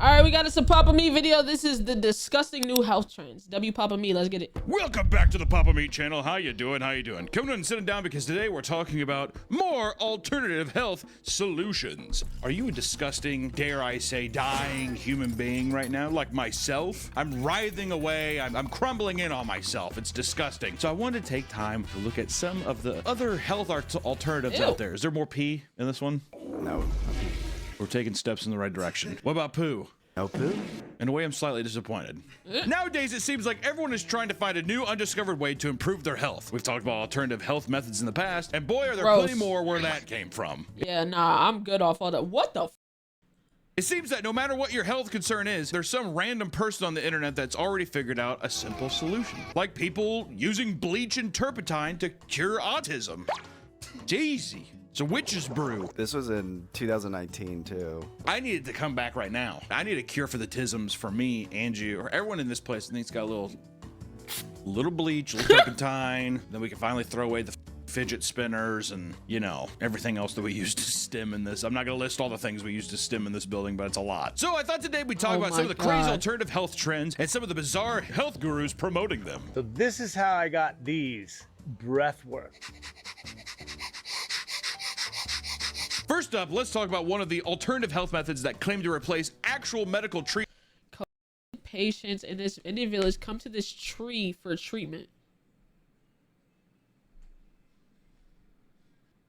All right, we got us a Papa Meat video. This is the disgusting new health trends. W Papa Meat, let's get it. Welcome back to the Papa Meat channel. How you doing? How you doing? Coming in and sitting down because today we're talking about more alternative health solutions. Are you a disgusting, dare I say, dying human being right now? Like myself? I'm writhing away. I'm crumbling in on myself. It's disgusting. So I wanted to take time to look at some of the other health alternatives out there. Is there more pee in this one? No. We're taking steps in the right direction. What about poo? No poo? In a way, I'm slightly disappointed. Nowadays, it seems like everyone is trying to find a new, undiscovered way to improve their health. We've talked about alternative health methods in the past, and boy, are there plenty more where that came from. Yeah, nah, I'm good off all that. What the f? It seems that no matter what your health concern is, there's some random person on the internet that's already figured out a simple solution. Like people using bleach and turpentine to cure autism. Jeezy. It's a witch's brew. This was in 2019 too. I need it to come back right now. I need a cure for the tisms for me, Angie, or everyone in this place. I think it's got a little bleach, a little turpentine. Then we can finally throw away the fidget spinners and, you know, everything else that we used to stim in this. I'm not gonna list all the things we used to stim in this building, but it's a lot. So I thought today we'd talk about some of the crazy alternative health trends and some of the bizarre health gurus promoting them. So this is how I got these breath work. First up, let's talk about one of the alternative health methods that claim to replace actual medical treatment. Patients in this Indian village come to this tree for treatment.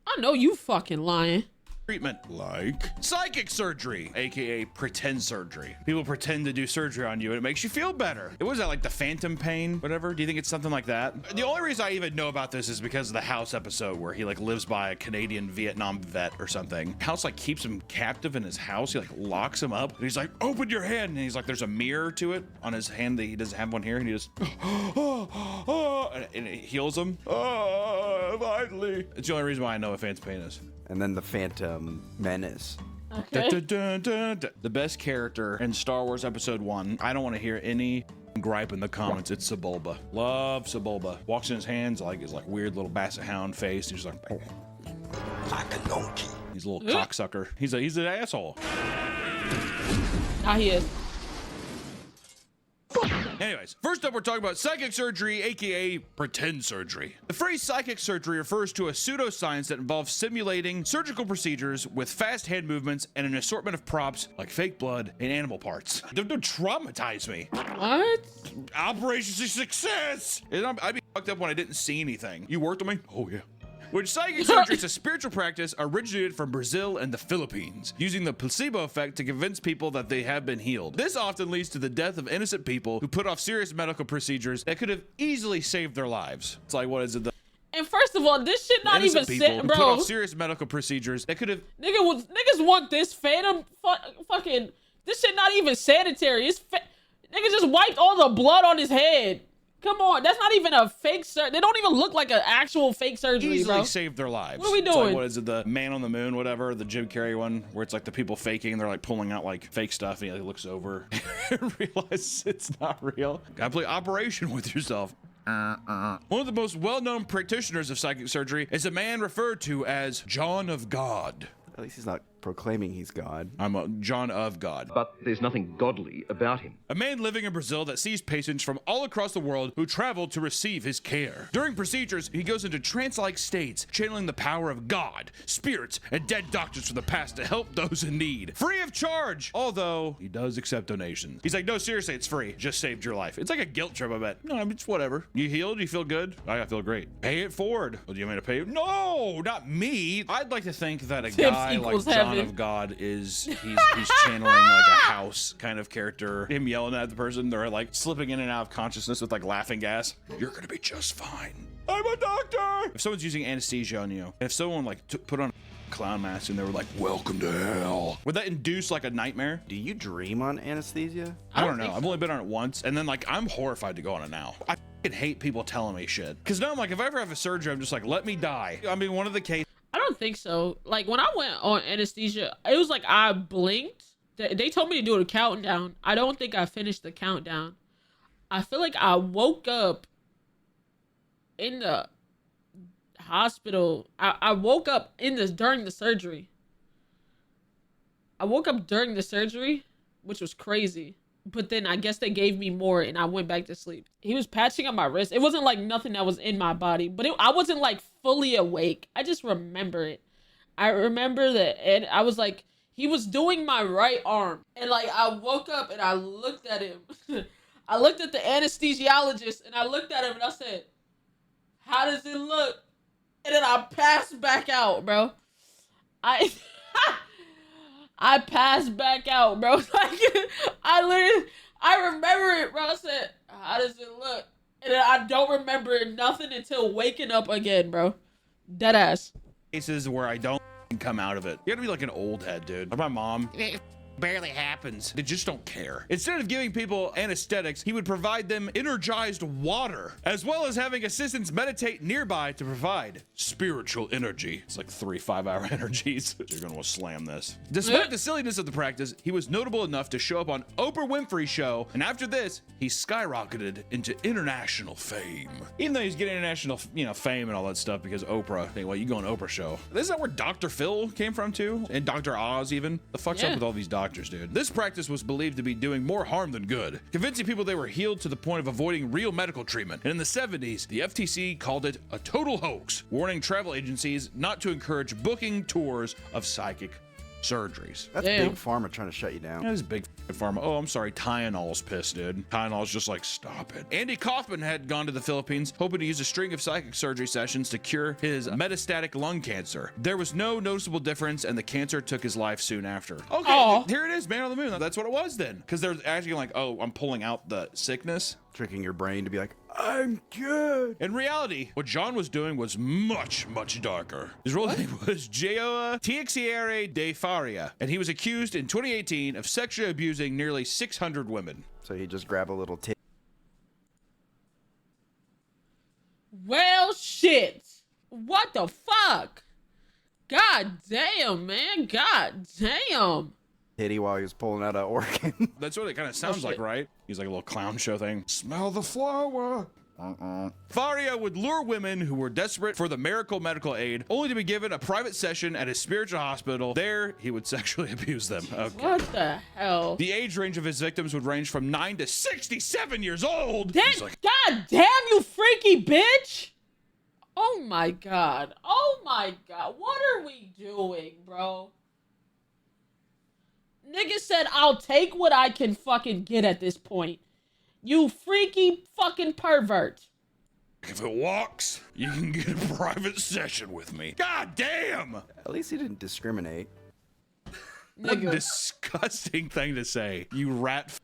I know you fucking lying. Treatment like psychic surgery, aka pretend surgery. People pretend to do surgery on you and it makes you feel better. It was that like the phantom pain, whatever. Do you think it's something like that? The only reason I even know about this is because of the House episode where he like lives by a Canadian Vietnam vet or something. House like keeps him captive in his house. He like locks him up and he's like, open your hand. And he's like, there's a mirror to it on his hand that he doesn't have one here. And he just, and it heals him. Finally. It's the only reason why I know what phantom pain is. And then the Phantom Menace. Okay. The best character in Star Wars Episode 1. I don't want to hear any gripe in the comments. It's Sebulba. Love Sebulba. Walks in his hands like his like weird little basset hound face. He's like a donkey. He's a little cocksucker. He's an asshole. Nah, he is. Anyways, first up, we're talking about psychic surgery, aka pretend surgery. The phrase psychic surgery refers to a pseudoscience that involves simulating surgical procedures with fast hand movements and an assortment of props like fake blood and animal parts. Don't traumatize me. What? Operation Success! I'd be fucked up when I didn't see anything. You worked on me? Oh, yeah. Which psychic surgery is a spiritual practice originated from Brazil and the Philippines, using the placebo effect to convince people that they have been healed. This often leads to the death of innocent people who put off serious medical procedures that could have easily saved their lives. It's like, what is it? And first of all, this shit not even set, bro. Put off serious medical procedures that could have. Niggas want this phantom fucking. This shit not even sanitary. Niggas just wiped all the blood on his head. Come on, that's not even a fake surgery. They don't even look like an actual fake surgery, easily bro. Saved their lives. What are we doing? It's like, what is it, the Man on the Moon, whatever, the Jim Carrey one, where it's like the people faking, they're like pulling out like fake stuff, and he like, looks over and realizes it's not real. Gotta play Operation with yourself. One of the most well-known practitioners of psychic surgery is a man referred to as John of God. At least he's not proclaiming he's God. I'm a John of God. But there's nothing godly about him. A man living in Brazil that sees patients from all across the world who travel to receive his care. During procedures, he goes into trance-like states, channeling the power of God, spirits, and dead doctors from the past to help those in need. Free of charge! Although, he does accept donations. He's like, no, seriously, it's free. Just saved your life. It's like a guilt trip, I bet. No, I mean, it's whatever. You healed? You feel good? I feel great. Pay it forward. Well, do you want me to pay it? No, not me. I'd like to think that a guy like John of God he's channeling like a House kind of character, him yelling at the person, they're like slipping in and out of consciousness with like laughing gas. You're gonna be just fine. I'm a doctor. If someone's using anesthesia on you, if someone like put on a clown mask and they were like, welcome to hell, would that induce like a nightmare? Do you dream on anesthesia? I don't know. I've only been on it once, and then like I'm horrified to go on it now. I hate people telling me shit, because now I'm like, if I ever have a surgery, I'm just like, let me die. I mean, one of the cases, I don't think so. Like when I went on anesthesia, it was like I blinked. They told me to do a countdown. I don't think I finished the countdown. I feel like I woke up in the hospital. I woke up during the surgery. I woke up during the surgery which was crazy. But then I guess they gave me more and I went back to sleep. He was patching up my wrist. It wasn't like nothing that was in my body, but I wasn't like fully awake. I just remember it. I remember that, and I was like, he was doing my right arm. And like, I woke up and I looked at him. I looked at the anesthesiologist and I looked at him and I said, how does it look? And then I passed back out, bro. I passed back out, bro. Like, I remember it, bro. I said, how does it look? And then I don't remember nothing until waking up again, bro. Dead ass. Cases where I don't come out of it. You gotta be like an old head, dude. Like my mom. It barely happens. They just don't care. Instead of giving people anesthetics, he would provide them energized water, as well as having assistants meditate nearby to provide spiritual energy. It's like 3 5-hour energies. You're gonna want to slam this. Despite the silliness of the practice, he was notable enough to show up on Oprah Winfrey's show, and after this, he skyrocketed into international fame. Even though he's getting international, fame and all that stuff because Oprah. Hey, well, you go on Oprah show. This is not where Dr. Phil came from too, and Dr. Oz even. The fuck's up with all these doctors, dude? This practice was believed to be doing more harm than good, convincing people they were healed to the point of avoiding real medical treatment. And in the 70s, the FTC called it a total hoax, warning travel agencies not to encourage booking tours of psychic surgeries. That's Damn. big pharma trying to shut you down. That is big pharma. Oh, I'm sorry. Tynol's pissed, dude. Tynol's just like, stop it. Andy Kaufman had gone to the Philippines, hoping to use a string of psychic surgery sessions to cure his metastatic lung cancer. There was no noticeable difference, and the cancer took his life soon after. Okay, Aw. here it is, Man on the Moon. That's what it was then. Because they're actually like, oh, I'm pulling out the sickness. Tricking your brain to be like, I'm good. In reality, what John was doing was much, much darker. His real name was Joao Teixeira de Faria, and he was accused in 2018 of sexually abusing nearly 600 women. So you just grab a little tip. Well, shit. What the fuck? God damn, man. God damn. Titty while he was pulling out an organ. That's what it kind of sounds like, shit. right? He's like a little clown show thing. Smell the flower. Faria would lure women who were desperate for the miracle medical aid, only to be given a private session at his spiritual hospital. There, he would sexually abuse them. Okay. What the hell? The age range of his victims would range from 9 to 67 years old. Damn, He's like, God damn, you freaky bitch. Oh my God. Oh my God. What are we doing, bro? Nigga said, I'll take what I can fucking get at this point. You freaky fucking pervert. if it walks, you can get a private session with me. God damn! At least he didn't discriminate. What a Nigga. disgusting thing to say, you rat.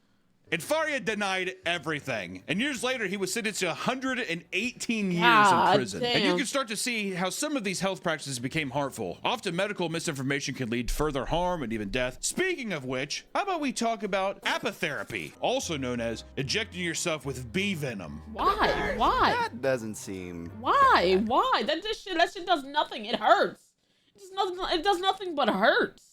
And Faria denied everything. And years later, he was sentenced to 118 years in God prison. And you damn. can start to see how some of these health practices became harmful. Often medical misinformation can lead to further harm and even death. Speaking of which, how about we talk about apitherapy, also known as injecting yourself with bee venom. Why? Why? That doesn't seem. Why? Why? That shit does nothing. It hurts. It does nothing but hurts.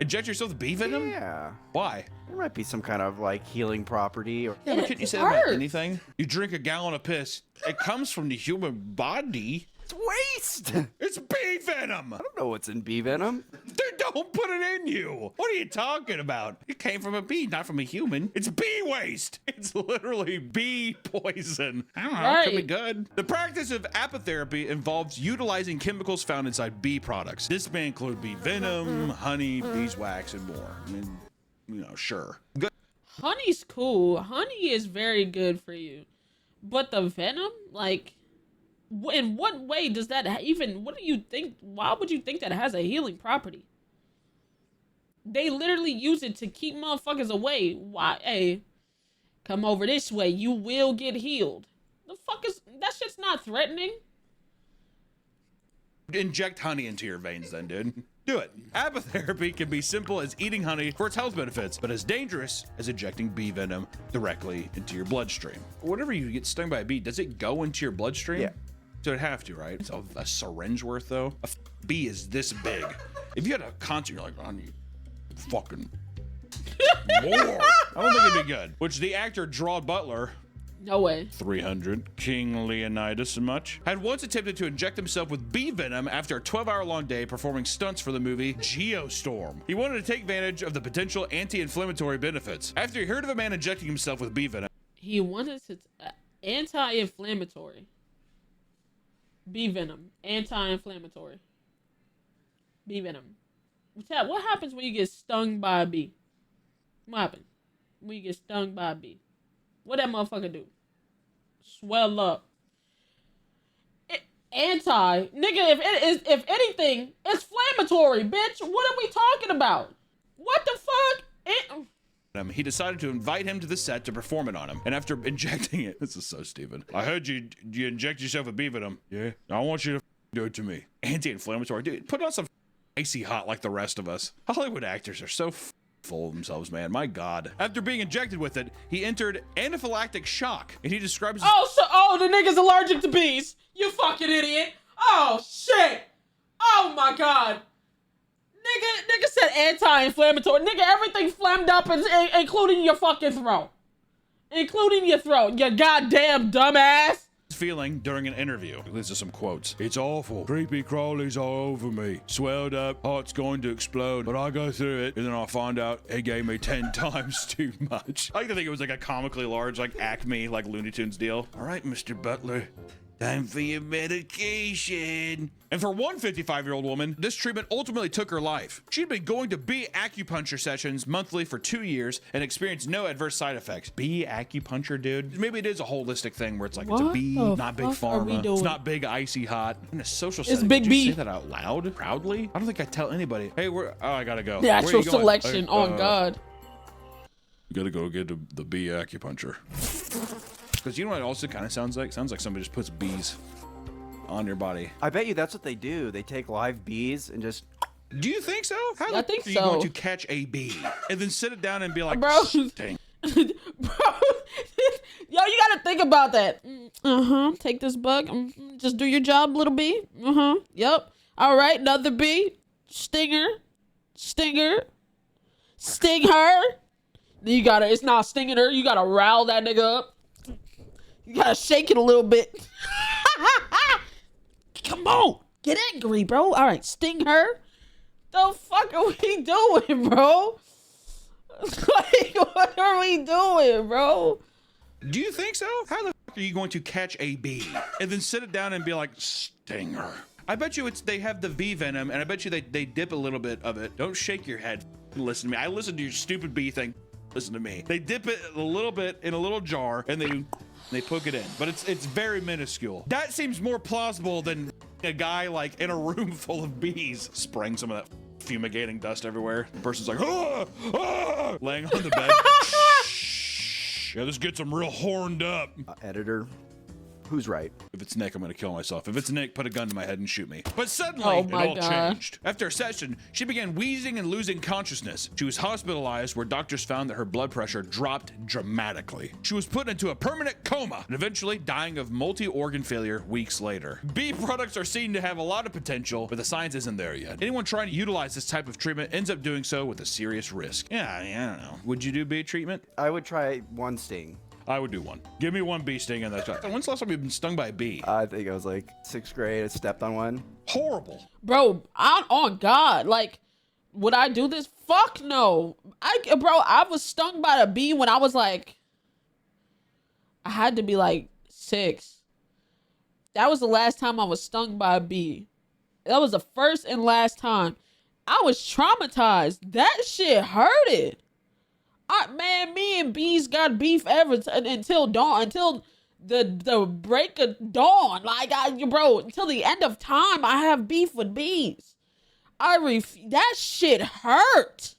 Inject yourself with bee venom? Yeah. Why? There might be some kind of like healing property or. Yeah, but It couldn't you say that about hurts. anything? You drink a gallon of piss. It comes from the human body. It's waste. It's bee venom. I don't know what's in bee venom. They don't put it in you. What are you talking about? It came from a bee, not from a human. It's bee waste. It's literally bee poison. I don't know. It could be Right. good. The practice of apitherapy involves utilizing chemicals found inside bee products. This may include bee venom, honey, beeswax, and more. I mean, sure. Good. Honey's cool. Honey is very good for you. But the venom, like, in what way does that even, what do you think, why would you think that it has a healing property? They literally use it to keep motherfuckers away. Why? Hey, come over this way. You will get healed. The fuck is, that shit's not threatening. Inject honey into your veins then, dude. Do it. Apitherapy can be simple as eating honey for its health benefits, but as dangerous as injecting bee venom directly into your bloodstream. Whenever you get stung by a bee, does it go into your bloodstream? Yeah. So it'd have to, right? It's a syringe worth, though. A bee is this big. If you had a concert, you're like, I need fucking more. I don't think it'd be good. Which the actor Gerard Butler, No way. 300. King Leonidas much. Had once attempted to inject himself with bee venom after a 12-hour-long day performing stunts for the movie Geostorm. He wanted to take advantage of the potential anti-inflammatory benefits. After he heard of a man injecting himself with bee venom, He wanted to anti-inflammatory. Bee venom. Anti-inflammatory. Bee venom. Chad, what happens when you get stung by a bee? What happens when you get stung by a bee? What that motherfucker do? Swell up. Nigga, if anything, it's inflammatory, bitch. What are we talking about? What the fuck? he decided to invite him to the set to perform it on him. And after injecting it, this is so stupid. I heard you inject yourself with bee venom. Yeah. I want you to do it to me. Anti-inflammatory. Dude, put on some icy hot like the rest of us. Hollywood actors are so full of themselves, man. My God. After being injected with it, he entered anaphylactic shock, and he describes his the nigga's allergic to bees. You fucking idiot. Oh, shit. Oh, my God. Nigga said anti-inflammatory. Nigga, everything flammed up, including your fucking throat. Including your throat, you goddamn dumbass. feeling during an interview. These are some quotes. It's awful. Creepy crawlies all over me. Swelled up, heart's going to explode. But I go through it, and then I find out it gave me 10 times too much. I like to think it was like a comically large, like Acme, like Looney Tunes deal. All right, Mr. Butler. Time for your medication. And for one 55-year-old woman, this treatment ultimately took her life. She'd been going to bee acupuncture sessions monthly for 2 years and experienced no adverse side effects. Bee acupuncture, dude? Maybe it is a holistic thing where it's like, it's a bee, not big pharma. It's not big icy hot. In a social setting, it's big did bee. you say that out loud? Proudly? I don't think I tell anybody. Hey, I gotta go. Natural selection, on God. You gotta go get the bee acupuncture. Because you know what it also kind of sounds like? Sounds like somebody just puts bees on your body. I bet you that's what they do. They take live bees and just... Do you think so? How I think are you so. going to catch a bee and then sit it down and be like, bro, dang. bro, yo, you gotta think about that. Take this bug. Just do your job, little bee. Yep. All right, another bee. Sting her. Sting her. Sting her. You gotta. It's not stinging her. You gotta rile that nigga up. You gotta shake it a little bit. Come on. Get angry, bro. All right, sting her. The fuck are we doing, bro? Like, what are we doing, bro? Do you think so? How the fuck are you going to catch a bee and then sit it down and be like, sting her? I bet you they have the bee venom, and I bet you they dip a little bit of it. Don't shake your head. Listen to me. I listen to your stupid bee thing. Listen to me. They dip it a little bit in a little jar, and they poke it in, but it's very minuscule. That seems more plausible than a guy like in a room full of bees spraying some of that fumigating dust everywhere. The person's like, laying on the bed. Yeah, this gets them real horned up. Editor, who's right? If it's Nick, I'm gonna kill myself. If it's Nick, put a gun to my head and shoot me. But suddenly, Oh it my all God. changed. After a session, she began wheezing and losing consciousness. She was hospitalized, where doctors found that her blood pressure dropped dramatically. She was put into a permanent coma and eventually dying of multi-organ failure weeks later. Bee products are seen to have a lot of potential, but the science isn't there yet. Anyone trying to utilize this type of treatment ends up doing so with a serious risk. Yeah, I don't know. Would you do bee treatment? I would try one sting. I would do one. Give me one bee sting and that's right. When's the last time you've been stung by a bee? I think I was like 6th grade. I stepped on one. Horrible. Bro, on God, like, would I do this? Fuck no. I was stung by a bee when I was like, I had to be like 6. That was the last time I was stung by a bee. That was the first and last time. I was traumatized. That shit hurted. Man, me and bees got beef ever until dawn, until the break of dawn. Like, bro, until the end of time, I have beef with bees. That shit hurt.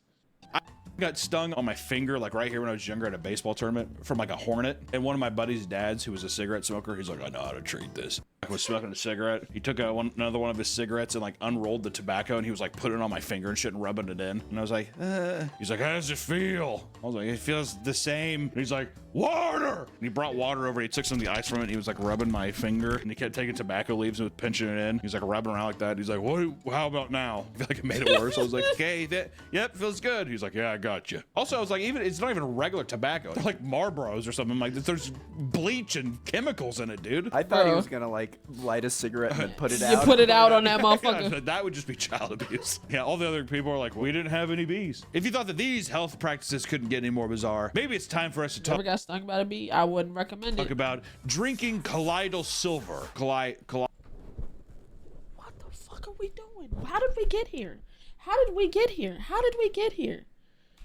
I got stung on my finger, like right here when I was younger at a baseball tournament from like a hornet. And one of my buddy's dads, who was a cigarette smoker, he's like, I know how to treat this. was smoking a cigarette. He took another one of his cigarettes and like unrolled the tobacco, and he was like putting it on my finger and shit and rubbing it in. And I was like, He's like, how does it feel? I was like, it feels the same. And he's like, water. And he brought water over. He took some of the ice from it. And he was like rubbing my finger, and he kept taking tobacco leaves and was pinching it in. He's like rubbing around like that. He's like, what? How about now? I feel like it made it worse. I was like, okay, yep, feels good. He's like, yeah, I got you. Also, I was like, it's not even regular tobacco. They're like Marlboros or something. I'm like, there's bleach and chemicals in it, dude. I thought he was gonna like light a cigarette and then put it out. You put it out on that Yeah, motherfucker. that would just be child abuse. Yeah, all the other people are like, we didn't have any bees. If you thought that these health practices couldn't get any more bizarre, maybe it's time for us to talk Ever got stung by a bee? I wouldn't recommend it. about drinking colloidal silver. What the fuck are we doing? How did we get here? How did we get here? How did we get here?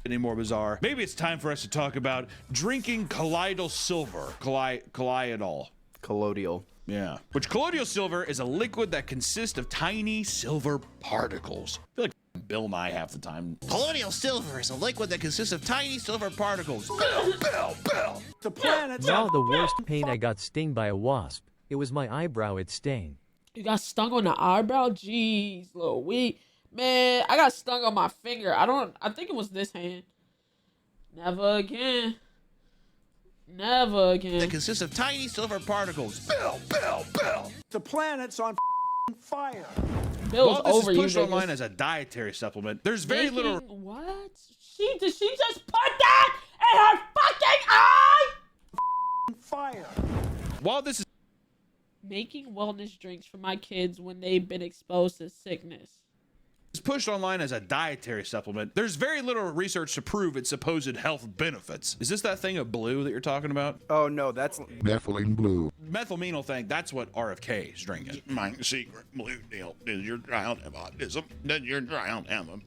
Any more bizarre? Maybe it's time for us to talk about drinking colloidal silver. Colloidal. Colloidal. Yeah. Which colloidal silver is a liquid that consists of tiny silver particles. I feel like Bill Nye half the time. Colloidal silver is a liquid that consists of tiny silver particles. Bill. The planets Now the worst pain, I got stung by a wasp. It was my eyebrow, it stung. You got stung on the eyebrow? Jeez, Louis. Man, I got stung on my finger. I think it was this hand. Never again. Never again. That consists of tiny silver particles. Bill. The planet's on fire. Bill's While this over is you, pushed niggas. online as a dietary supplement, there's very little. What? Did she just put that in her fucking eye? Fire. While this is Making wellness drinks for my kids when they've been exposed to sickness. pushed online as a dietary supplement, there's very little research to prove its supposed health benefits. Is this that thing of blue that you're talking about? Oh no, that's Methylene blue. Methylenol thing, that's what RFK is drinking. My secret blue deal. Does your child have autism? Does your child have a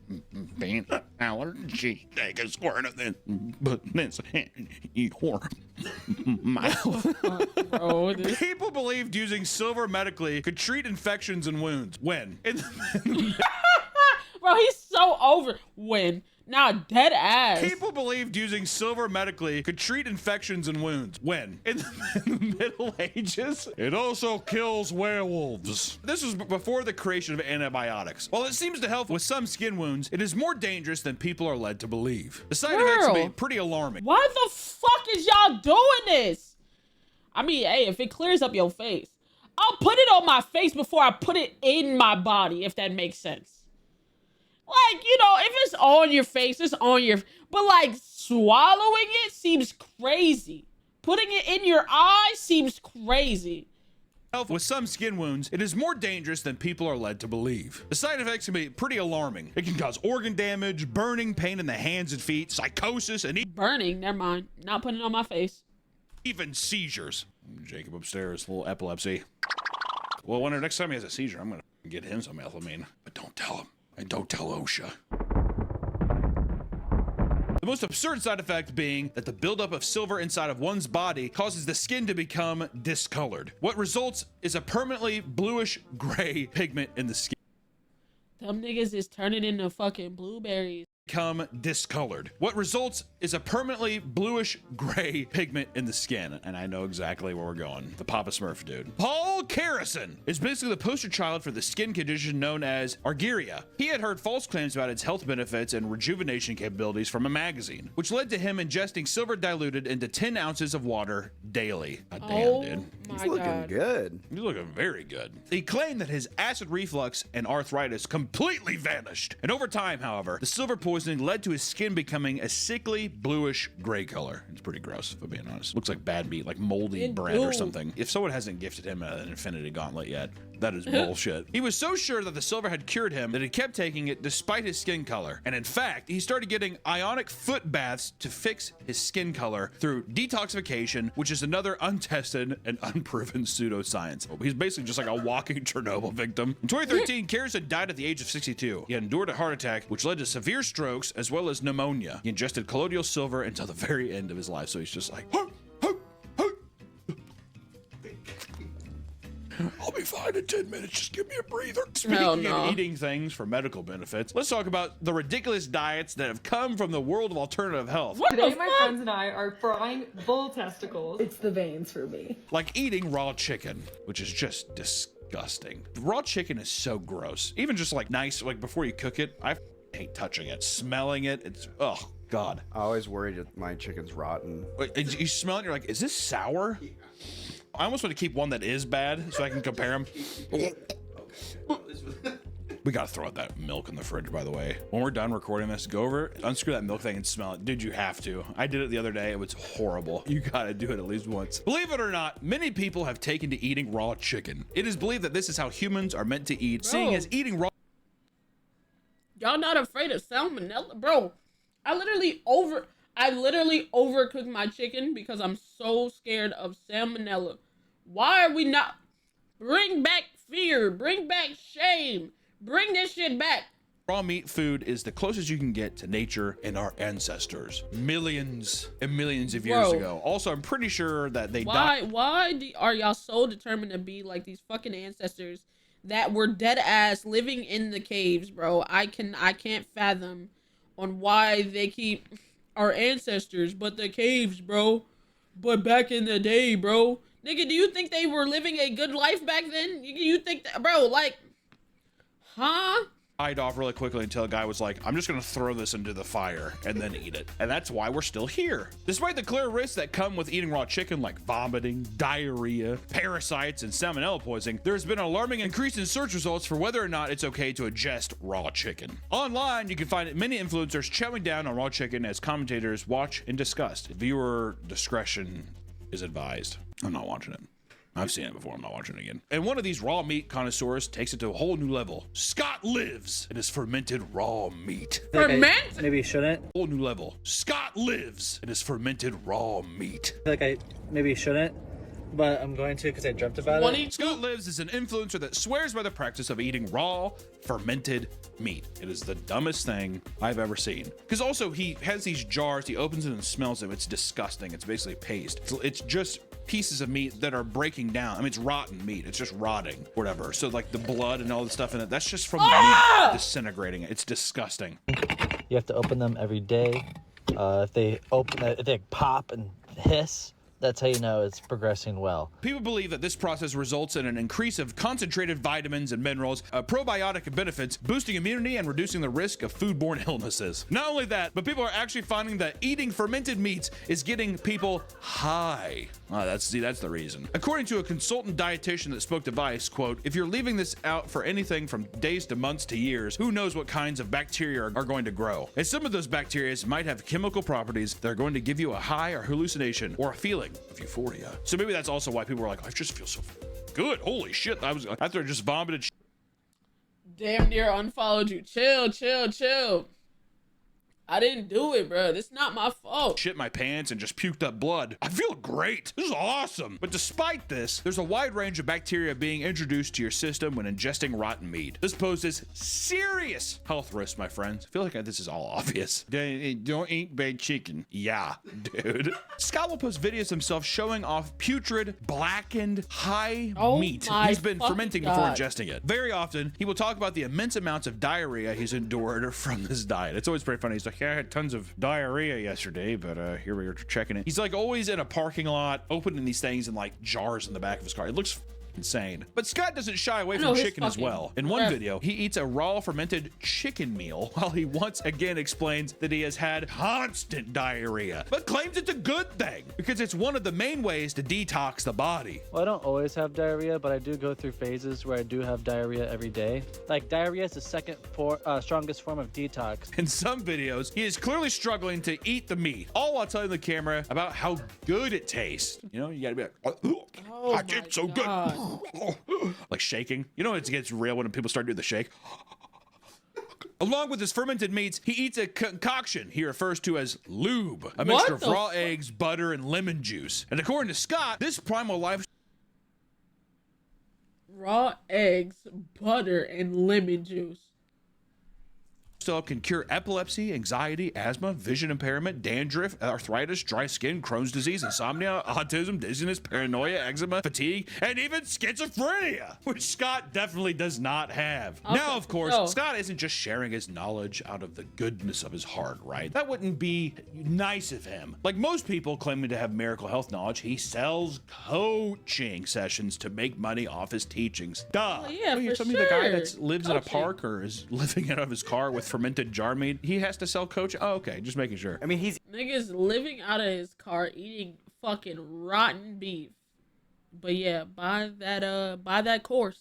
pain allergy? Take a squirt of this, but this in your mouth. Bro, this People believed using silver medically could treat infections and wounds. When? Bro, he's so over. When? Nah, dead ass. People believed using silver medically could treat infections and wounds. When? In the Middle Ages? It also kills werewolves. This was before the creation of antibiotics. While it seems to help with some skin wounds, it is more dangerous than people are led to believe. The side effects can be pretty alarming. Why the fuck is y'all doing this? I mean, hey, if it clears up your face, I'll put it on my face before I put it in my body, if that makes sense. Like, you know, if it's on your face, it's on your... But, like, swallowing it seems crazy. Putting it in your eye seems crazy. With some skin wounds, it is more dangerous than people are led to believe. The side effects can be pretty alarming. It can cause organ damage, burning, pain in the hands and feet, psychosis, and Burning, never mind. Not putting it on my face. even seizures. Jacob upstairs, a little epilepsy. Well, when next time he has a seizure, I'm gonna get him some methylamine. But don't tell him. And don't tell OSHA. The most absurd side effect being that the buildup of silver inside of one's body causes the skin to become discolored. What results is a permanently bluish gray pigment in the skin. Them niggas is turning into fucking blueberries. Become discolored. What results is a permanently bluish gray pigment in the skin. And I know exactly where we're going. The Papa Smurf dude. Paul Carrison is basically the poster child for the skin condition known as argyria. He had heard false claims about its health benefits and rejuvenation capabilities from a magazine, which led to him ingesting silver diluted into 10 ounces of water daily. God damn, dude. My he's looking God. good. He's looking very good. He claimed that his acid reflux and arthritis completely vanished. And over time, however, the silver poisoning led to his skin becoming a sickly bluish gray color. It's pretty gross, if I'm being honest. Looks like bad meat, like moldy It bread or do. something. If someone hasn't gifted him an Infinity Gauntlet yet, that is bullshit. He was so sure that the silver had cured him that he kept taking it despite his skin color. And in fact, he started getting ionic foot baths to fix his skin color through detoxification, which is another untested and unproven pseudoscience. He's basically just like a walking Chernobyl victim. In 2013, Carrison died at the age of 62. He had endured a heart attack, which led to severe strokes as well as pneumonia. He ingested colloidal silver until the very end of his life. So he's just like, I'll be fine in 10 minutes. Just give me a breather. Hell Speaking no. of eating things for medical benefits, let's talk about the ridiculous diets that have come from the world of alternative health. What Today, the my fuck? friends and I are frying bull testicles. It's the veins for me. Like eating raw chicken, which is just disgusting. Raw chicken is so gross. Even just like nice, like before you cook it, I hate touching it, smelling it. It's, oh God. I always worried that my chicken's rotten. You smell it, you're like, is this sour? I almost want to keep one that is bad so I can compare them. We gotta throw out that milk in the fridge, by the way. When we're done recording this, go over, unscrew that milk thing and smell it. Dude, you have to. I did it the other day. It was horrible. You gotta do it at least once. Believe it or not, many people have taken to eating raw chicken. It is believed that this is how humans are meant to eat, seeing as eating raw. Y'all not afraid of salmonella? Bro, I literally overcook my chicken because I'm so scared of salmonella. Why are we not? Bring back fear. Bring back shame. Bring this shit back. Raw meat food is the closest you can get to nature and our ancestors. Millions and millions of years Bro. ago. Also, I'm pretty sure that they Are y'all so determined to be like these fucking ancestors that were dead ass living in the caves, bro? I can't fathom on why they keep our ancestors, but the caves, bro. But back in the day, bro. Nigga, do you think they were living a good life back then? You think that, bro, like, huh? died off really quickly until a guy was like, I'm just gonna throw this into the fire and then eat it. And that's why we're still here. Despite the clear risks that come with eating raw chicken, like vomiting, diarrhea, parasites, and salmonella poisoning, there's been an alarming increase in search results for whether or not it's okay to ingest raw chicken. Online, you can find many influencers chowing down on raw chicken as commentators watch and discuss. Viewer discretion is advised. I'm not watching it. I've seen it before, I'm not watching it again. And one of these raw meat connoisseurs takes it to a whole new level. Scott lives in his fermented raw meat. Ferment? Maybe you shouldn't. Whole new level. Scott lives in his fermented raw meat. I feel like I maybe shouldn't, but I'm going to because I dreamt about it. Scott Lives is an influencer that swears by the practice of eating raw, fermented meat. It is the dumbest thing I've ever seen. Because also, he has these jars, he opens it and smells them. It's disgusting. It's basically paste. It's just pieces of meat that are breaking down. I mean, it's rotten meat. It's just rotting, whatever. So like the blood and all the stuff in it, that's just from the meat disintegrating. It's disgusting. You have to open them every day. If they pop and hiss, that's how you know it's progressing well. People believe that this process results in an increase of concentrated vitamins and minerals, probiotic benefits, boosting immunity and reducing the risk of foodborne illnesses. Not only that, but people are actually finding that eating fermented meats is getting people high. That's the reason. According to a consultant dietitian that spoke to Vice, quote, if you're leaving this out for anything from days to months to years, who knows what kinds of bacteria are going to grow. And some of those bacteria might have chemical properties that are going to give you a high or hallucination or a feeling of euphoria. So maybe that's also why people are like, I just feel so good. Holy shit. After I just vomited. Damn near unfollowed you. Chill. I didn't do it, bro. This is not my fault. Shit my pants and just puked up blood. I feel great. This is awesome. But despite this, there's a wide range of bacteria being introduced to your system when ingesting rotten meat. This poses serious health risks, my friends. I feel like this is all obvious. Don't eat bad chicken. Yeah, dude. Scott will post videos himself showing off putrid, blackened, high meat he's been fermenting before ingesting it. Very often, he will talk about the immense amounts of diarrhea he's endured from this diet. It's always pretty funny. He's like, yeah, I had tons of diarrhea yesterday, but here we are checking it. He's like always in a parking lot, opening these things in like jars in the back of his car. It looks insane. But Scott doesn't shy away from chicken as well. In one video, he eats a raw fermented chicken meal while he once again explains that he has had constant diarrhea, but claims it's a good thing because it's one of the main ways to detox the body. Well, I don't always have diarrhea, but I do go through phases where I do have diarrhea every day. Like diarrhea is the second strongest form of detox. In some videos, he is clearly struggling to eat the meat, all while telling the camera about how good it tastes. You know, you gotta be like, Oh it's so good. Like shaking. You know, it gets real when people start doing the shake. Along with his fermented meats, he eats a concoction he refers to as lube, a mixture of raw eggs, butter, and lemon juice. And according to Scott, this primal life... Raw eggs, butter, and lemon juice. can cure epilepsy, anxiety, asthma, vision impairment, dandruff, arthritis, dry skin, Crohn's disease, insomnia, autism, dizziness, paranoia, eczema, fatigue, and even schizophrenia, which Scott definitely does not have. Okay, Now, of course, so- Scott isn't just sharing his knowledge out of the goodness of his heart, right? That wouldn't be nice of him. Like most people claiming to have miracle health knowledge, he sells coaching sessions to make money off his teachings. Duh. Oh, yeah, You're for telling me the guy sure. that lives in a Coaching. park or is living out of his car with fermented jar meat, he has to sell coach? Oh, okay, just making sure. I mean, he's Niggas living out of his car eating fucking rotten beef. But yeah, buy that course.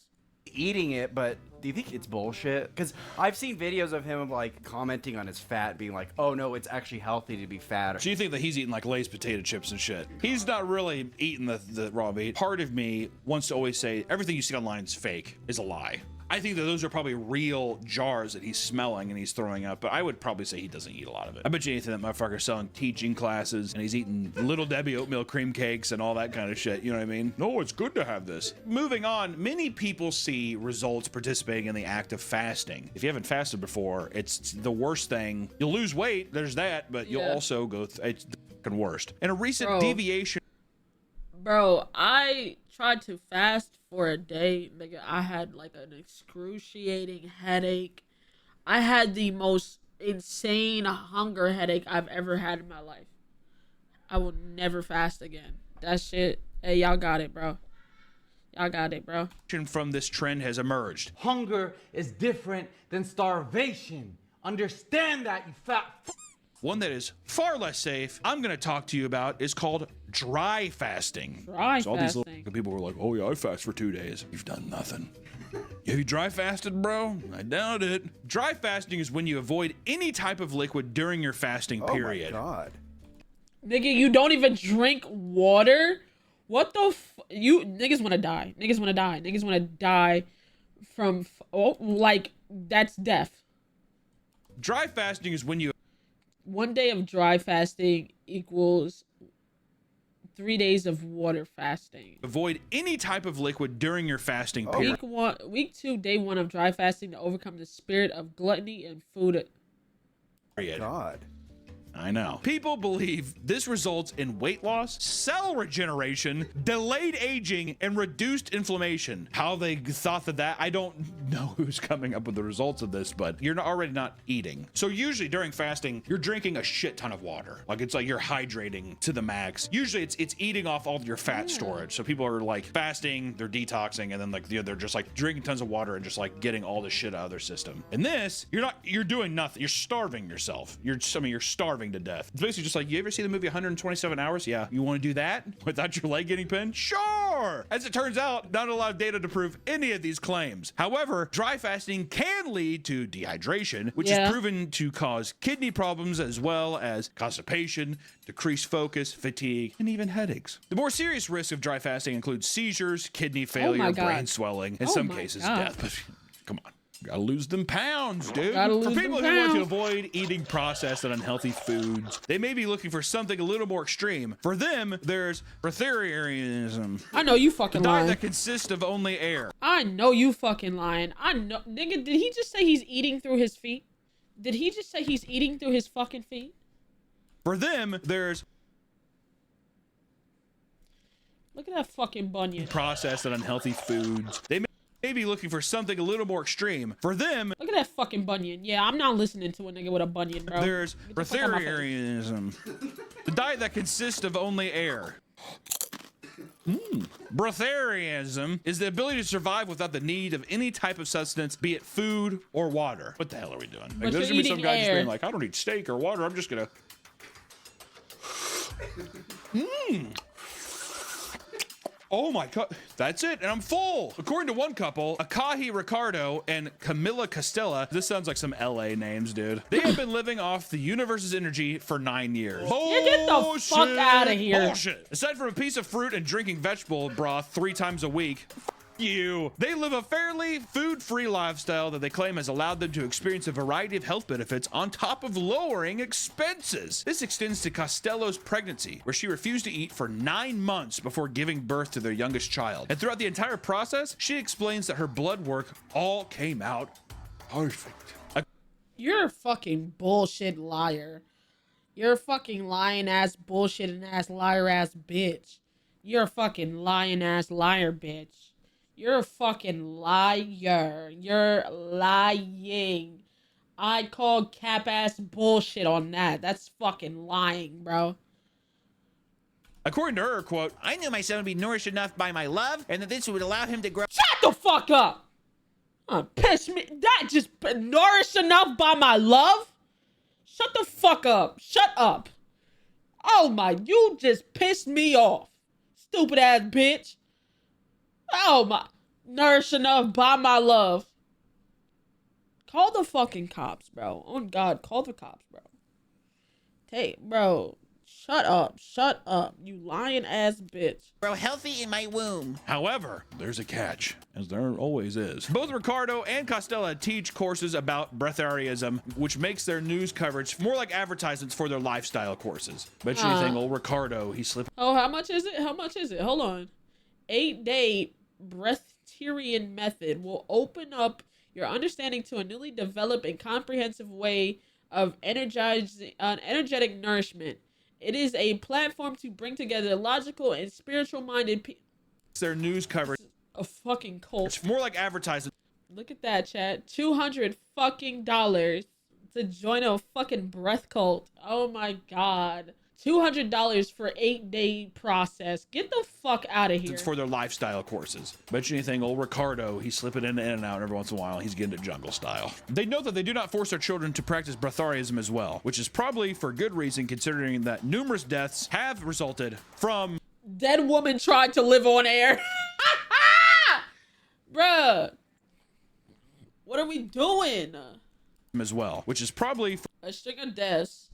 eating it, but do you think it's bullshit? Because I've seen videos of him like commenting on his fat, being like, "Oh no, it's actually healthy to be fat." So you think that he's eating like Lay's potato chips and shit? He's not really eating the raw meat. Part of me wants to always say everything you see online is fake, is a lie. I think that those are probably real jars that he's smelling and he's throwing up, but I would probably say he doesn't eat a lot of it. I bet you anything that motherfucker's selling teaching classes and he's eating Little Debbie oatmeal cream cakes and all that kind of shit. You know what I mean? No, it's good to have this. Moving on, many people see results participating in the act of fasting. If you haven't fasted before, it's the worst thing. You'll lose weight, there's that, but you'll also go, it's the fucking worst. And a recent deviation. Bro, I tried to fast for a day. Nigga, I had like an excruciating headache. I had the most insane hunger headache I've ever had in my life. I will never fast again. That shit, hey, y'all got it, bro. Y'all got it, bro. From this trend has emerged. Hunger is different than starvation. Understand that, you fat f***. One that is far less safe I'm going to talk to you about is called dry fasting. Dry so all these fasting. little people were like, oh yeah, I fast for 2 days. You've done nothing. Have you dry fasted, bro? I doubt it. Dry fasting is when you avoid any type of liquid during your fasting period. Oh my god. Nigga, you don't even drink water? What the you niggas want to die. Niggas want to die. Niggas want to die from like that's death. Dry fasting is when you 1 day of dry fasting equals 3 days of water fasting. avoid any type of liquid during your fasting period. Week 2, day 1 of dry fasting to overcome the spirit of gluttony and food. God. I know. People believe this results in weight loss, cell regeneration, delayed aging, and reduced inflammation. How they thought that, I don't know who's coming up with the results of this, but you're already not eating. So usually during fasting, you're drinking a shit ton of water. Like it's like you're hydrating to the max. Usually it's eating off all of your fat storage. So people are like fasting, they're detoxing, and then like they're just like drinking tons of water and just like getting all the shit out of their system. And this, you're doing nothing. You're starving yourself. You're starving to death. It's basically just like, you ever see the movie 127 Hours? Yeah. You want to do that without your leg getting pinned? Sure! As it turns out, not a lot of data to prove any of these claims. However, dry fasting can lead to dehydration, which is proven to cause kidney problems as well as constipation, decreased focus, fatigue, and even headaches. The more serious risks of dry fasting include seizures, kidney failure, brain swelling, in some cases death. But come on. Gotta lose them pounds, dude. For people who want to avoid eating processed and unhealthy foods, they may be looking for something a little more extreme. For them, there's breatharianism. I know you fucking lying. A diet that consists of only air. I know you fucking lying. I know. Nigga, did he just say he's eating through his feet? Did he just say he's eating through his fucking feet? For them, there's... Look at that fucking bunion. Processed and unhealthy foods. They may be looking for something a little more extreme. For them... Look at that fucking bunion. Yeah, I'm not listening to a nigga with a bunion, bro. There's breatharianism. The diet that consists of only air. Breatharianism is the ability to survive without the need of any type of substance, be it food or water. What the hell are we doing? Like, there's gonna be some guy just being like, I don't need steak or water. I'm just gonna... Oh my god, that's it, and I'm full. According to one couple, Akahi Ricardo and Camilla Costella, this sounds like some LA names, dude. They have been living off the universe's energy for 9 years. Get the fuck out of here. Bullshit. Aside from a piece of fruit and drinking vegetable broth 3 times a week, they live a fairly food-free lifestyle that they claim has allowed them to experience a variety of health benefits on top of lowering expenses. This extends to Costello's pregnancy, where she refused to eat for 9 months before giving birth to their youngest child. And throughout the entire process, she explains that her blood work all came out perfect. You're a fucking bullshit liar. You're a fucking lying ass bullshitting ass liar ass bitch. You're a fucking lying ass liar bitch. You're a fucking liar. You're lying. I call cap ass bullshit on that. That's fucking lying, bro. According to her, quote, I knew my son would be nourished enough by my love and that this would allow him to grow. Shut the fuck up! Piss me. That just nourished enough by my love? Shut the fuck up. Shut up. Oh my, you just pissed me off. Stupid ass bitch. Oh my, nourished enough by my love. Call the fucking cops, bro. Oh God, call the cops, bro. Hey, bro. Shut up. Shut up. You lying ass bitch. Grow healthy in my womb. However, there's a catch, as there always is. Both Ricardo and Costello teach courses about breatharianism, which makes their news coverage more like advertisements for their lifestyle courses. Bet you anything, old Ricardo, he slipped. Oh, how much is it? How much is it? Hold on. 8-day breatharian method will open up your understanding to a newly developed and comprehensive way of energetic nourishment. It is a platform to bring together logical and spiritual-minded people. Their news coverage. A fucking cult. It's more like advertising. Look at that, chat. $200 fucking dollars to join a fucking breath cult. Oh my God. $200 for 8-day process. Get the fuck out of here. It's for their lifestyle courses. Bet you anything, old Ricardo, he's slipping in and out every once in a while. He's getting to jungle style. They note that they do not force their children to practice breatharianism as well, which is probably for good reason considering that numerous deaths have resulted from dead woman tried to live on air. Bruh. What are we doing? As well, which is probably for a string of deaths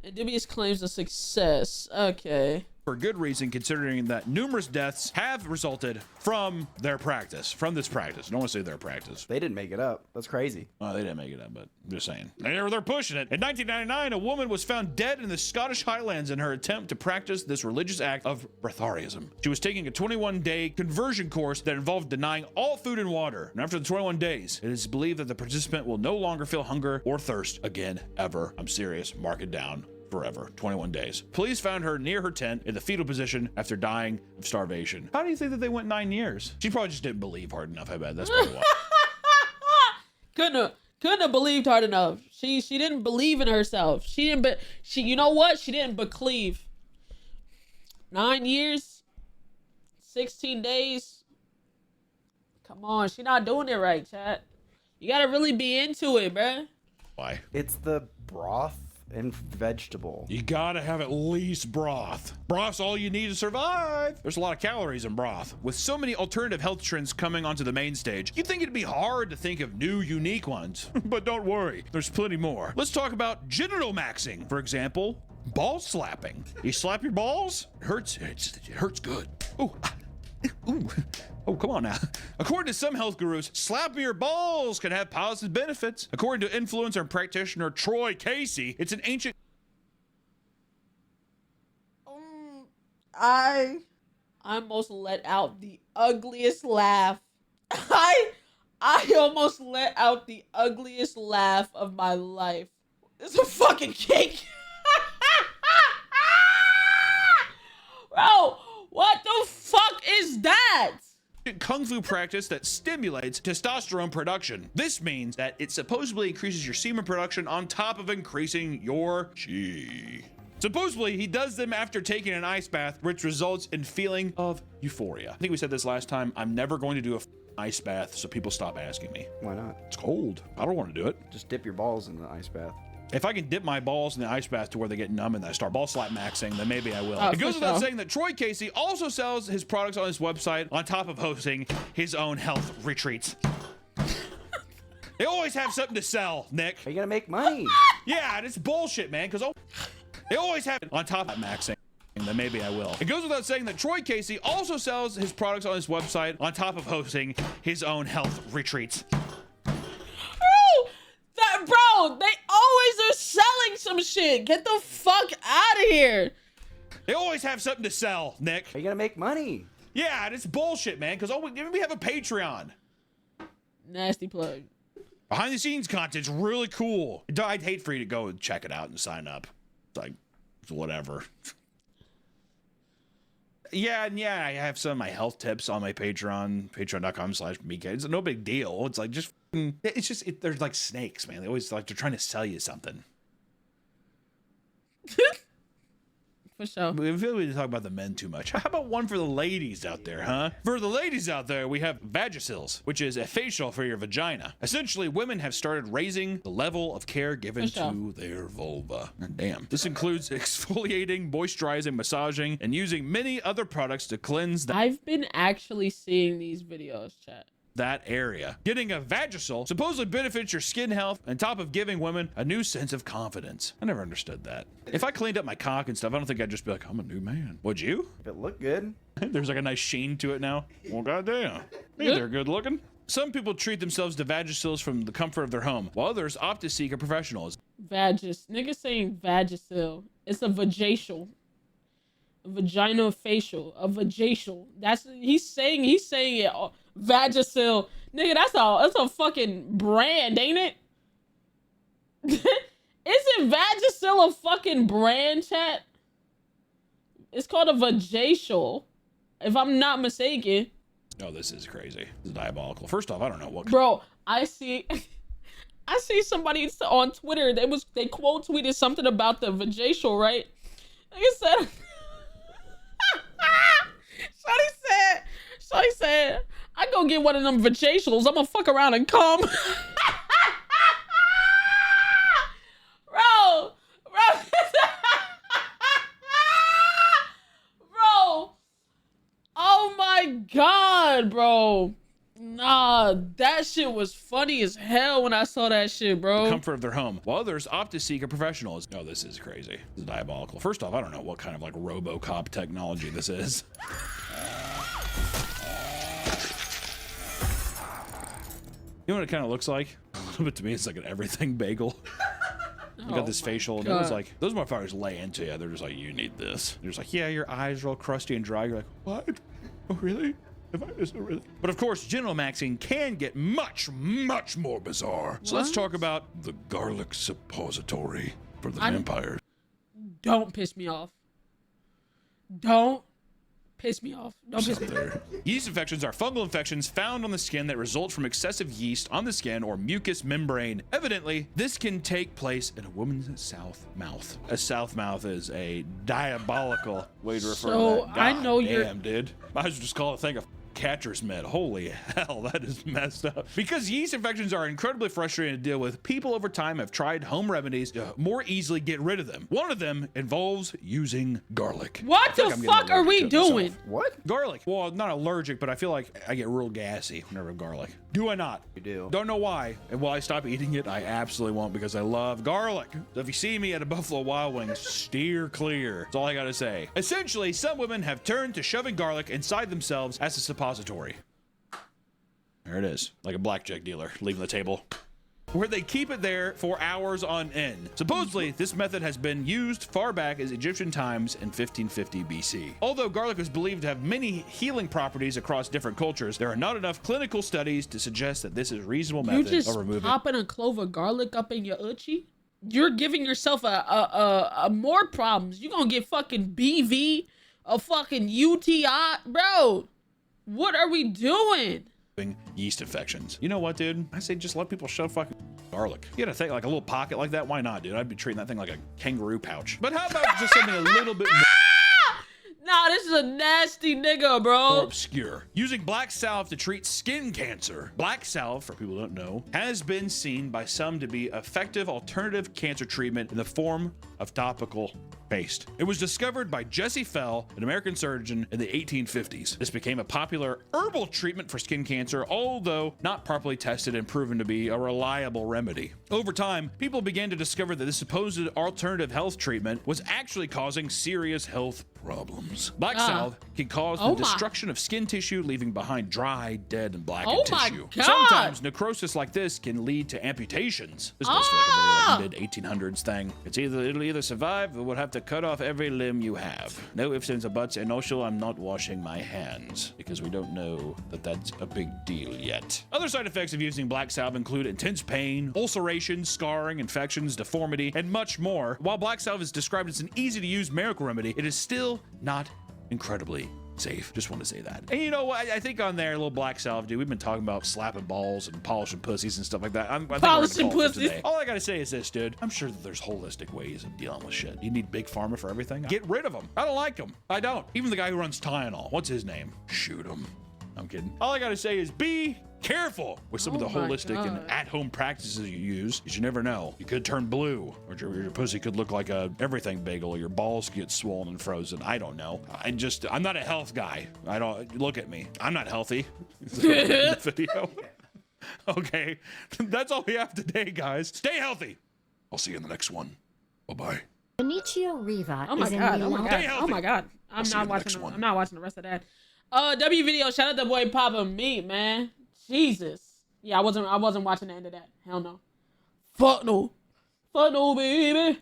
and dubious claims of success. Okay. For good reason, considering that numerous deaths have resulted from their practice, from this practice. I don't want to say their practice. They didn't make it up. That's crazy. Well, they didn't make it up, but I'm just saying. They're pushing it. In 1999, a woman was found dead in the Scottish Highlands in her attempt to practice this religious act of breatharianism. She was taking a 21-day conversion course that involved denying all food and water. And after the 21 days, it is believed that the participant will no longer feel hunger or thirst again, ever. I'm serious. Mark it down. Forever. 21 days. Police found her near her tent in the fetal position after dying of starvation. How do you think that they went 9 years? She probably just didn't believe hard enough. I bet that's probably why. couldn't have believed hard enough. She didn't believe in herself. You know what? She didn't believe. 9 years, 16 days. Come on, she not doing it right, chat. You gotta really be into it, bruh. Why? It's the broth and vegetable. You gotta have at least broth. Broth's all you need to survive. There's a lot of calories in broth. With so many alternative health trends coming onto the main stage, you'd think it'd be hard to think of new, unique ones. But don't worry, there's plenty more. Let's talk about genital maxing. For example, ball slapping. You slap your balls, it hurts good. Ooh, ooh. Oh, come on now. According to some health gurus, slapping your balls can have positive benefits. According to influencer and practitioner Troy Casey, it's an ancient... I almost let out the ugliest laugh. I almost let out the ugliest laugh of my life. It's a fucking cake. Bro, what the fuck is that? Kung fu practice that stimulates testosterone production. This means that it supposedly increases your semen production on top of increasing your chi. Supposedly, he does them after taking an ice bath, which results in feeling of euphoria. I think we said this last time. I'm never going to do a ice bath, so people stop asking me. Why not? It's cold. I don't want to do it. Just dip your balls in the ice bath. If I can dip my balls in the ice bath to where they get numb and I start ball slap maxing, then maybe I will. It goes without saying that Troy Casey also sells his products on his website on top of hosting his own health retreats. They always have something to sell, Nick. Are you gonna make money? Yeah, and it's bullshit, man, because they always have it on top of maxing. Then maybe I will. It goes without saying that Troy Casey also sells his products on his website on top of hosting his own health retreats. Bro, they always are selling some shit. Get the fuck out of here. They always have something to sell, Nick. Are you gonna make money? Yeah, and it's bullshit, man, because we have a Patreon. Nasty plug. Behind the scenes content's really cool. I'd hate for you to go and check it out and sign up. It's like, whatever. Yeah, I have some of my health tips on my Patreon, patreon.com/Mika. It's no big deal. It's like, they're like snakes, man. They always they're trying to sell you something. For sure. We feel we talk about the men too much. How about one for the ladies out there, huh? For the ladies out there, we have Vajacials, which is a facial for your vagina. Essentially, women have started raising the level of care given to their vulva. Damn. This includes exfoliating, moisturizing, massaging, and using many other products to cleanse I've been actually seeing these videos, chat. that area. Getting a Vajacial supposedly benefits your skin health on top of giving women a new sense of confidence. I never understood that. If I cleaned up my cock and stuff, I don't think I'd just be like, I'm a new man. Would you? If it looked good. There's like a nice sheen to it now. Well, goddamn. Hey, they're good looking. Some people treat themselves to Vajacials from the comfort of their home, while others opt to seek a professional. Nigga saying Vajacial. It's a vajacial. A vagina facial. A vajacial. He's saying it. Vajacial. Nigga, that's a fucking brand, ain't it? Isn't Vajacial a fucking brand, chat? It's called a Vajacial, if I'm not mistaken. Oh, this is crazy. This is diabolical. First off, I don't know what. Bro, I see somebody on Twitter. They quote tweeted something about the Vajacial, right? Like I said, Shawty said, I go get one of them Vajacials. I'm gonna fuck around and come. Bro. Oh my God, bro. Nah, that shit was funny as hell when I saw that shit, bro. The comfort of their home, while others opt to seek a professional. Oh, this is crazy. This is diabolical. First off, I don't know what kind of like RoboCop technology this is. You know what it kind of looks like? A little bit to me, it's like an everything bagel. You got this facial, and it was like, those motherfuckers lay into you. They're just like, you need this. They're just like, yeah, your eyes are all crusty and dry. You're like, what? Oh, really? Is it really? But of course, genital maxing can get much, much more bizarre. So let's talk about the garlic suppository for the vampires. Don't piss me off. Don't piss me off. Don't piss me off. Yeast infections are fungal infections found on the skin that result from excessive yeast on the skin or mucous membrane. Evidently, this can take place in a woman's south mouth. A south mouth is a diabolical way to refer to that. I know damn, dude. Might as well just call it a thing of catcher's mitt. Holy hell, that is messed up. Because yeast infections are incredibly frustrating to deal with, people over time have tried home remedies to more easily get rid of them. One of them involves using garlic. What the fuck are we doing? What? Garlic. Well, not allergic, but I feel like I get real gassy whenever I have garlic. Do I not? You do. Don't know why. And will I stop eating it? I absolutely won't, because I love garlic. So if you see me at a Buffalo Wild Wings, steer clear. That's all I gotta say. Essentially, some women have turned to shoving garlic inside themselves as a suppository. There it is, like a blackjack dealer leaving the table, where they keep it there for hours on end. Supposedly, this method has been used far back as Egyptian times in 1550 BC. Although garlic is believed to have many healing properties across different cultures, there are not enough clinical studies to suggest that this is a reasonable method of removing. You just popping a clove of garlic up in your uchi? You're giving yourself a more problems. You're gonna get fucking BV, a fucking UTI, bro. What are we doing? Yeast infections. You know what, dude? I say just let people shove fucking garlic. You gotta think like a little pocket like that. Why not, dude? I'd be treating that thing like a kangaroo pouch. But how about just something a little bit more Nah, this is a nasty nigga, bro. obscure? Using black salve to treat skin cancer. Black salve, for people who don't know, has been seen by some to be effective alternative cancer treatment in the form of topical paste. It was discovered by Jesse Fell, an American surgeon, in the 1850s. This became a popular herbal treatment for skin cancer, although not properly tested and proven to be a reliable remedy. Over time, people began to discover that this supposed alternative health treatment was actually causing serious health problems. Black salve can cause the destruction of skin tissue, leaving behind dry, dead, and blackened tissue. God. Sometimes necrosis like this can lead to amputations. This must be like a very like, mid-1800s thing. It'll either survive or would have to cut off every limb you have. No ifs, ands, or buts, and also I'm not washing my hands because we don't know that that's a big deal yet. Other side effects of using black salve include intense pain, ulceration, scarring, infections, deformity, and much more. While black salve is described as an easy-to-use miracle remedy, it is still not incredibly safe. Just want to say that. And you know what? I think on there, a little black salve, dude, we've been talking about slapping balls and polishing pussies and stuff like that. I think Polishing we're gonna call it pussies. today. All I gotta say is this, dude. I'm sure that there's holistic ways of dealing with shit. You need big pharma for everything. Get rid of them. I don't like them. I don't. Even the guy who runs Tylenol. What's his name? Shoot him. I'm kidding. All I gotta say is be careful with some of the holistic and at-home practices you use, because you never know. You could turn blue, or your pussy could look like a everything bagel, or your balls get swollen and frozen. I don't know. I'm not a health guy. I don't, look at me. I'm not healthy. The video. Okay, that's all we have today, guys. Stay healthy. I'll see you in the next one. Bye-bye. Benicio Riva Oh my is in god! the Oh my god! Oh my god! I'm not watching. I'm not watching the rest of that. W video. Shout out the boy Papa Meat, man. Jesus. Yeah, I wasn't watching the end of that. Hell no. Fuck no. Fuck no, baby.